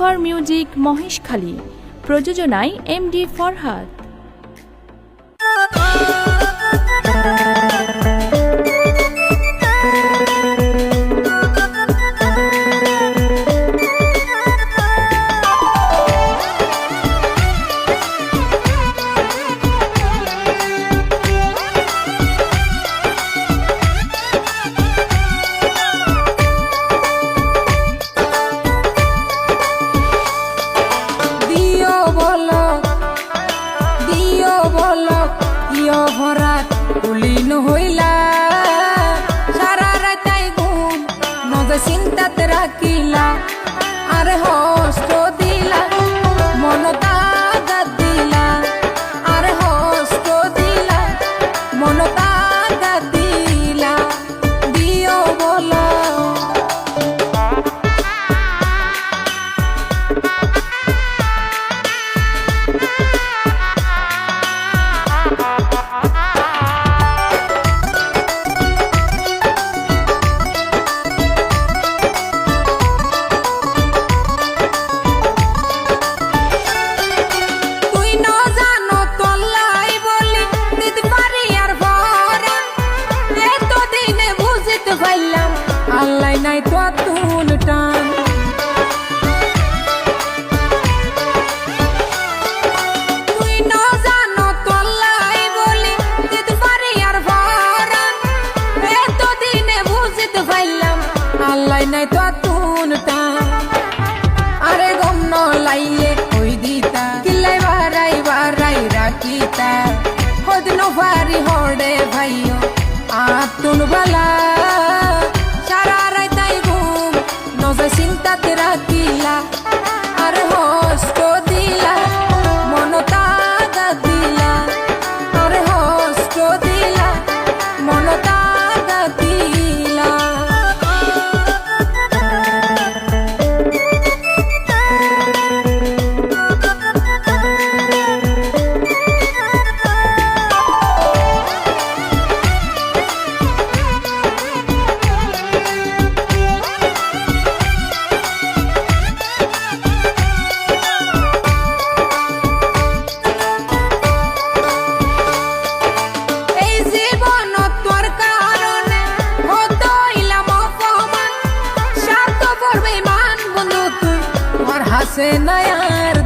Gaffar music Maheshkhali, প্রযোজনায় MD Farhad. ভরাত cooling হইলা সারা রাতাই ঘুম নজে চিন্তাতে রাখিলা আরে হস্ত দিলা মনতা গাত দিলা আরে হস্ত দিলা মনতা গাত দিলা দিও বলো আল্লাহ নাই তো তুন টান তুই ন জানো তল্লাই বলি দিতে পারি আর ভরান এত দিনে বুঝতে পাইলাম আল্লাহ নাই তো তুন টান আরে গম ন লাইলে কই দিতা কিলাই বারাই রাখিতা হদ ন পারি হড়ে ভাইও আতুন বালা চিন্তাতে রাখিলা আর হস্ত দিলা মনতা গাত দিলা আর হস্ত দিলা মনতা গাত দিলা হাসে নয়ার